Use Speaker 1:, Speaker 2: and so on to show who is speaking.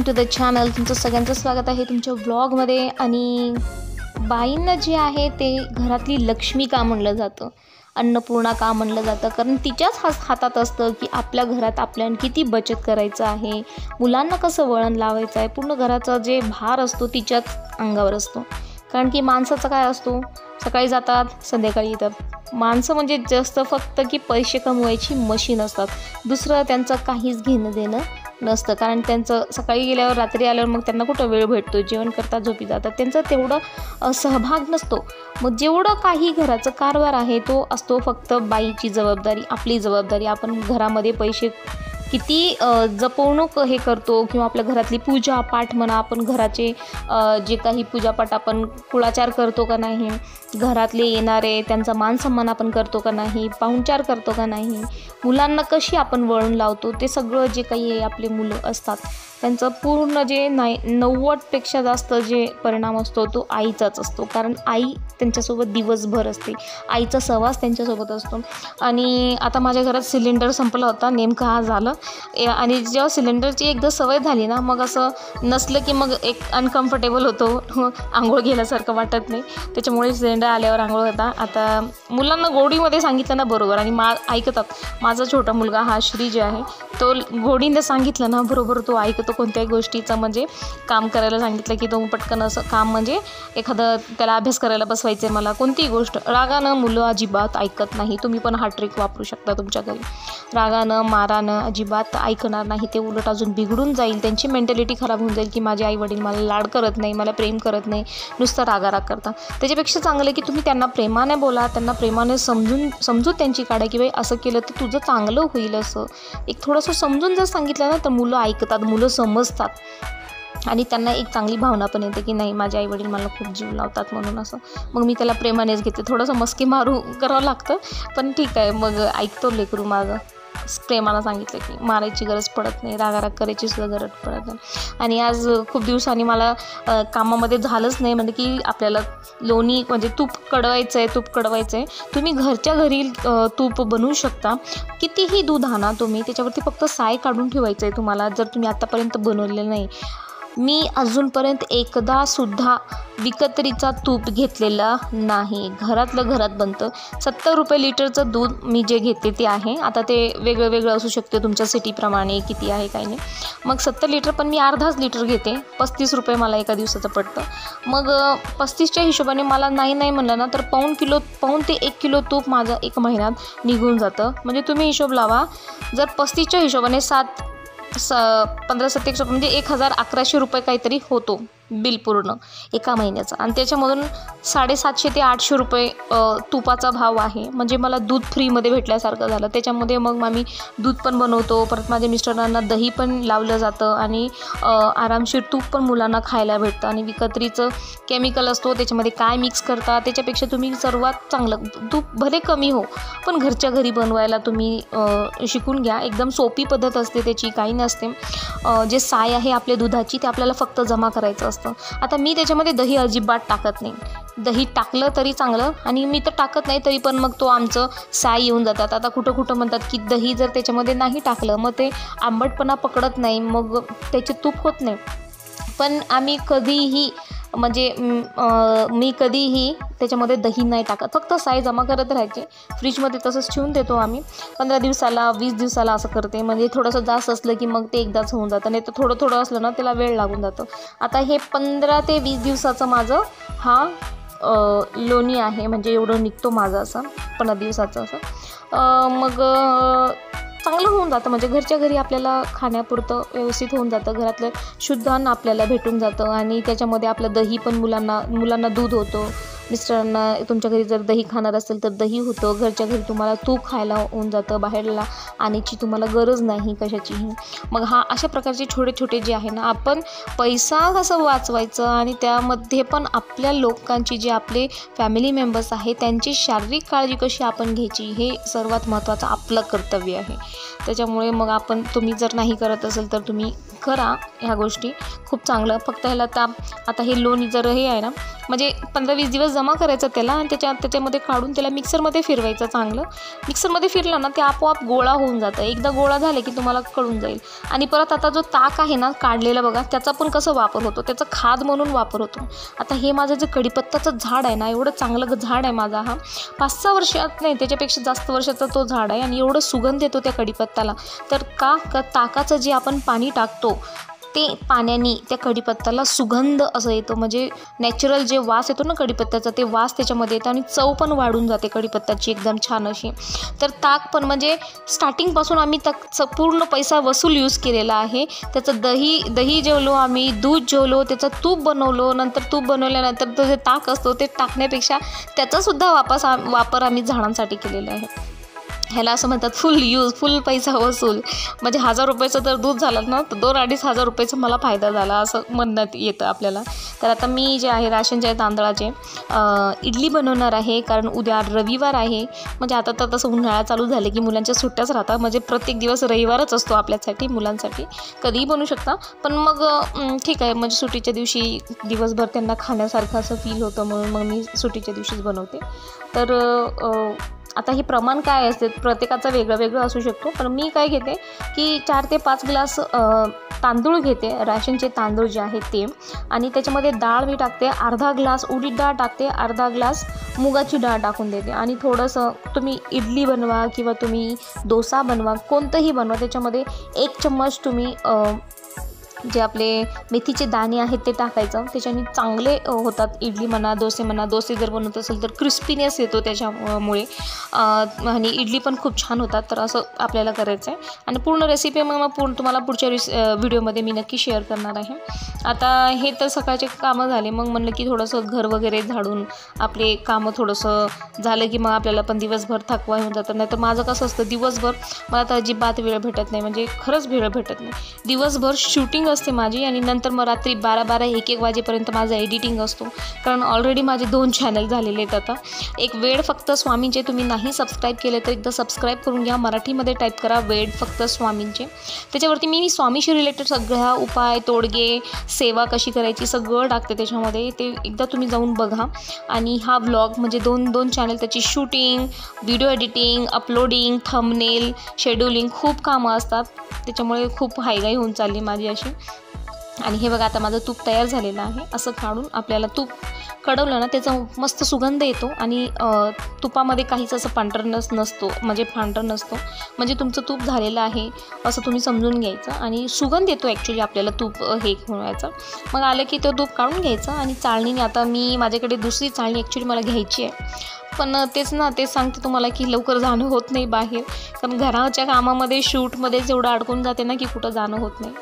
Speaker 1: To the channel. तुमचं सगळ्यांचं स्वागत आहे तुमच्या व्लॉगमध्ये. आणि बाईंना जे आहे ते घरातली लक्ष्मी का म्हणलं जातं, अन्नपूर्णा का म्हणलं जातं, कारण तिच्याच हातात असतं की आपल्या घरात आपल्याला किती बचत करायचं आहे, मुलांना कसं वळण लावायचं आहे. पूर्ण घराचा जे भार असतो तिच्याच अंगावर असतो. कारण की माणसाचं काय असतो, सकाळी जातात संध्याकाळी येतात. माणसं म्हणजे जास्त फक्त की पैसे कमवायची मशीन असतात, दुसरं त्यांचं काहीच घेणं देणं नसतं. कारण त्यांचं सकाळी गेल्यावर रात्री आल्यावर मग त्यांना कुठं वेळ भेटतो, जेवण करतात झोपी जातात, त्यांचं तेवढं सहभाग नसतो. मग जेवढं काही घराचं कारभार आहे तो असतो फक्त बाईची जबाबदारी, आपली जबाबदारी. आपण घरामध्ये पैसे किती जपवणूक हे करतो, किंवा आपल्या घरातली पूजा पाठ म्हणा, आपण घराचे जे काही पूजापाठ आपण कुळाचार करतो का नाही, घरातले येणारे त्यांचा मानसन्मान आपण करतो का नाही, पाहुणचार करतो का नाही, मुलांना कशी आपण वळण लावतो, ते सगळं जे काही आहे आपले मुलं असतात त्यांचं पूर्ण जे 90% जास्त जे परिणाम असतो तो आईचाच असतो. कारण आई त्यांच्यासोबत दिवसभर असते, आईचा सहवास त्यांच्यासोबत असतो. आणि आता माझ्या घरात सिलेंडर संपला होता, नेमकं हा झालं. आणि जेव्हा सिलेंडरची एकदा सवय झाली ना, मग असं नसलं की मग एक अनकम्फर्टेबल होतो, आंघोळ गेल्यासारखं वाटत नाही. त्याच्यामुळे सिलेंडर आल्यावर आंघोळ होता. आता मुलांना गोडीमध्ये सांगितलं ना बरोबर, आणि ऐकतात. माझा छोटा मुलगा हा श्री जे आहे तो गोडीने सांगितलं ना बरोबर तो ऐकतो. कोणत्याही गोष्टीचं म्हणजे काम करायला सांगितलं की तो पटकन असं काम, म्हणजे एखादं त्याला अभ्यास करायला बसवायचं आहे मला, कोणतीही गोष्ट रागानं मुलं अजिबात ऐकत नाही. तुम्ही पण हा ट्रिक वापरू शकता तुमच्या घरी. रागानं मारानं अजिबात ऐकणार नाही, ते उलट अजून बिघडून जाईल, त्यांची मेंटॅलिटी खराब होऊन जाईल की माझे आईवडील मला लाड करत नाही, मला प्रेम करत नाही, नुसतं रागाराग करता. त्याच्यापेक्षा चांगलं की तुम्ही त्यांना प्रेमाने बोला, त्यांना प्रेमाने समजून त्यांची काढा की बाई असं केलं तर तुझं चांगलं होईल. असं एक थोडंसं समजून जर सांगितलं ना तर मुलं ऐकतात, मुलं समजतात. आणि त्यांना एक चांगली भावना पण येते की नाही माझे आईवडील मला खूप जीव लावतात म्हणून. असं मग मी त्याला प्रेमानेच घेते. थोडंसं मस्की मारू करावं लागतं पण ठीक आहे, मग ऐकतो लेकरू माझं. प्रेमाला सांगितलं की मारायची गरज पडत नाही, रागाराग करायची सुद्धा गरज पडत नाही. आणि आज खूप दिवसांनी मला कामामध्ये झालंच नाही, म्हणजे की आपल्याला लोणी म्हणजे तूप कडवायचं आहे. तुम्ही घरच्या घरी तूप बनवू शकता. कितीही दूध आणा तुम्ही, त्याच्यावरती फक्त साय काढून ठेवायचं आहे तुम्हाला, जर तुम्ही आत्तापर्यंत बनवलेलं नाही. मी अजूनपर्यंत एकदासुद्धा विकत्रीचा तूप घेतलेला नाही, घरातलं घरात बनतं. 70 रुपये लिटरचं दूध मी जे घेते ते आहे. आता ते वेगळं असू शकते तुमच्या सिटीप्रमाणे किती आहे काही नाही. मग 70 लिटर पण मी अर्धाच लिटर घेते. 35 रुपये मला एका दिवसाचं पडतं. मग 35च्या हिशोबाने मला नाही म्हणलं ना तर पाऊण ते 1 किलो तूप माझं एक महिन्यात निघून जातं. म्हणजे तुम्ही हिशोब लावा, जर 35च्या हिशोबाने 15-7 म्हणजे 1,1100 रुपये काहीतरी होतो बिल पूर्ण एका महिन्याचं. आणि त्याच्यामधून 750 ते 800 रुपये तुपाचा भाव आहे. म्हणजे मला दूध फ्रीमध्ये भेटल्यासारखं झालं. त्याच्यामध्ये मग आम्ही दूध पण बनवतो, परत माझ्या मिस्टरांना दही पण लावलं जातं, आणि आरामशीर तूप पण मुलांना खायला भेटतं. आणि विकत्रीचं केमिकल असतो, त्याच्यामध्ये काय मिक्स करतात त्याच्यापेक्षा तुम्ही सर्वात चांगलं तूप भले कमी हो पण घरच्या घरी बनवायला तुम्ही शिकून घ्या. एकदम सोपी पद्धत असते त्याची, काही नसते. जे साय आहे आपल्या दुधाची ते आपल्याला फक्त जमा करायचं असतं. आता मी त्याच्यामध्ये दही अजिबात टाकत नाही. दही टाकलं तरी चांगलं, आणि मी तर टाकत नाही तरी पण मग तो आमचं साय येऊन जातात. आता कुठं म्हणतात की दही जर त्याच्यामध्ये नाही टाकलं मग ते आंबटपणा पकडत नाही, मग त्याचे तूप होत नाही. पण आम्ही कधीही मी कधीही त्याच्यामध्ये दही नाही टाकत, फक्त साय जमा करत राहायचे. फ्रीजमध्ये तसंच ठेवून देतो आम्ही. 15 दिवसाला 20 दिवसाला असं करते. म्हणजे थोडंसं जास्त असलं की मग ते एकदाच होऊन जातं, नाही तर थोडं असलं ना त्याला वेळ लागून जातं. आता हे 15 ते 20 दिवसाचं माझं हा लोणी आहे. म्हणजे एवढं निघतो माझं असं 15 दिवसाचं असं. मग चांगलं होऊन जातं. म्हणजे घरच्या घरी आपल्याला खाण्यापुरतं व्यवस्थित होऊन जातं. घरातलं शुद्ध अन्न आपल्याला भेटून जातं, आणि त्याच्यामध्ये आपलं दही पण मुलांना दूध होतं. मिस्टरांना तुमच्या घरी जर दही खाणार असेल तर दही होतं. घरच्या घरी तुम्हाला तूप खायला होऊन जातं, बाहेरला आणायची तुम्हाला गरज नाही कशाचीही. मग अशा प्रकारचे छोटे जे आहे ना, आपण पैसा कसं वाचवायचं, आणि त्यामध्ये पण आपल्या लोकांची जे आपले फॅमिली मेंबर्स आहेत त्यांची शारीरिक काळजी कशी आपण घ्यायची, हे सर्वात महत्त्वाचं आपलं कर्तव्य आहे. त्याच्यामुळे मग तुम्ही जर नाही करत असेल तर तुम्ही करा ह्या गोष्टी, खूप चांगलं. फक्त ह्याला आता हे लोणी जर हे आहे ना, म्हणजे 15-20 दिवस जमा करायचं त्याला आणि त्याच्यामध्ये काढून त्याला मिक्सरमध्ये फिरवायचं. चांगलं मिक्सरमध्ये फिरलं ना ते आपोआप गोळा होऊन जातं. एकदा गोळा झालं की तुम्हाला कळून जाईल. आणि परत आता जो ताक आहे ना काढलेला बघा, त्याचा पण कसं वापर होतो, त्याचा खाद म्हणून वापर होतो. आता हे माझं जे कढीपत्त्याचं झाड आहे ना, एवढं चांगलं झाड आहे माझा, हा 5-6 वर्षात नाही त्याच्यापेक्षा जास्त वर्षाचा तो झाड आहे आणि एवढं सुगंध येतो त्या कढीपत्त्याला. तर का ताकाचं जे आपण पाणी टाकतो ते पाण्याने त्या कढीपत्त्याला सुगंध असं येतो. म्हणजे नॅचरल जे वास येतो ना कढीपत्त्याचा, ते वास त्याच्यामध्ये येतो आणि चव पण वाढून जाते कढीपत्त्याची एकदम छान अशी. तर ताक पण म्हणजे स्टार्टिंगपासून आम्ही ताकचा पूर्ण पैसा वसूल यूज केलेला आहे. त्याचं दही जेवलो आम्ही, दूध जेवलो, त्याचं तूप बनवलो. नंतर तूप बनवल्यानंतर तो जे ताक असतो ते टाकण्यापेक्षा त्याचासुद्धा वापर आम्ही झाडांसाठी केलेला आहे. ह्याला असं म्हणतात फुल पैसा वसूल. म्हणजे 1000 रुपयाचं जर दूध झालं ना तर 2-2.5 रुपयाचा मला फायदा झाला असं म्हणण्यात येतं आपल्याला. तर आता मी जे आहे राशनच्या तांदळाचे इडली बनवणार आहे, कारण उद्या रविवार आहे. म्हणजे आता तर तसं उन्हाळा चालू झाले की मुलांच्या सुट्ट्याच राहतात. म्हणजे प्रत्येक दिवस रविवारच असतो आपल्यासाठी, मुलांसाठी कधीही बनवू शकता. पण मग ठीक आहे, म्हणजे सुट्टीच्या दिवशी दिवसभर त्यांना खाण्यासारखं असं फील होतं, म्हणून मग मी सुट्टीच्या दिवशीच बनवते. तर आता हे प्रमाण काय असते प्रत्येकाचं वेगळं असू शकतो. पण मी काय घेते की 4 ते 5 ग्लास तांदूळ घेते, राशनचे तांदूळ जे आहेत ते. आणि त्याच्यामध्ये डाळ मी टाकते, अर्धा ग्लास उडीद डाळ टाकते, अर्धा ग्लास मुगाची डाळ टाकून देते. आणि थोडंसं तुम्ही इडली बनवा किंवा तुम्ही डोसा बनवा, कोणतंही बनवा, त्याच्यामध्ये 1 चम्मच तुम्ही जे आपले मेथीचे दाणे आहेत ते टाकायचं. त्याच्याने चांगले होतात इडली म्हणा, डोसे म्हणा. डोसे जर बनवत असेल तर क्रिस्पीनेस येतो त्याच्यामुळे, आणि इडली पण खूप छान होतात. तर असं आपल्याला करायचं आहे. आणि पूर्ण रेसिपी मग तुम्हाला पुढच्या व्हिडिओमध्ये मी नक्की शेअर करणार आहे. आता हे तर सकाळचे कामं झाले. मग म्हणलं की थोडंसं घर वगैरे झाडून आपले कामं थोडंसं झालं की मग आपल्याला पण दिवसभर थकवा होऊन जातं. नाही तर माझं कसं असतं, दिवसभर मला तर अजिबात वेळ भेटत नाही, म्हणजे खरंच वेळ भेटत नाही. दिवसभर शूटिंग असते माझी आणि नंतर मग रात्री 12-1 वाजेपर्यंत माझं एडिटिंग असतो. कारण ऑलरेडी माझे 2 चॅनल झालेले आहेत. आता एक वेड फक्त स्वामींचे, तुम्ही नाही सबस्क्राईब केले तर एकदा सबस्क्राईब करून घ्या. मराठीमध्ये टाईप करा वेड फक्त स्वामींचे. त्याच्यावरती मी स्वामीशी रिलेटेड सगळ्या उपाय, तोडगे, सेवा कशी करायची सगळं टाकते त्याच्यामध्ये. ते एकदा तुम्ही जाऊन बघा. आणि हा व्लॉग म्हणजे 2 चॅनल, त्याची shooting, video editing, uploading, thumbnail, scheduling, खूप कामं असतात. त्याच्यामुळे खूप हायगाई होऊन चालली माझी अशी. आणि हे बघा आता माझं तूप तयार झालेलं आहे. असं काढून आपल्याला तूप कढवलं ना त्याचा मस्त सुगंध येतो. आणि तुपामध्ये काहीच असं पांढरं नसतो, म्हणजे तुमचं तूप झालेलं आहे असं तुम्ही समजून घ्यायचं. आणि सुगंध येतो ॲक्च्युली आपल्याला तूप हे घ्यायचं. मग आलं की तो तूप काढून घ्यायचं आणि चाळणीने, आता माझ्याकडे दुसरी चाळणी ॲक्च्युली मला घ्यायची आहे. पण तेच सांगते तुम्हाला की लवकर जाणं होत नाही बाहेर, कारण घराच्या कामामध्ये शूटमध्येच एवढं अडकून जाते ना की कुठं जाणं होत नाही.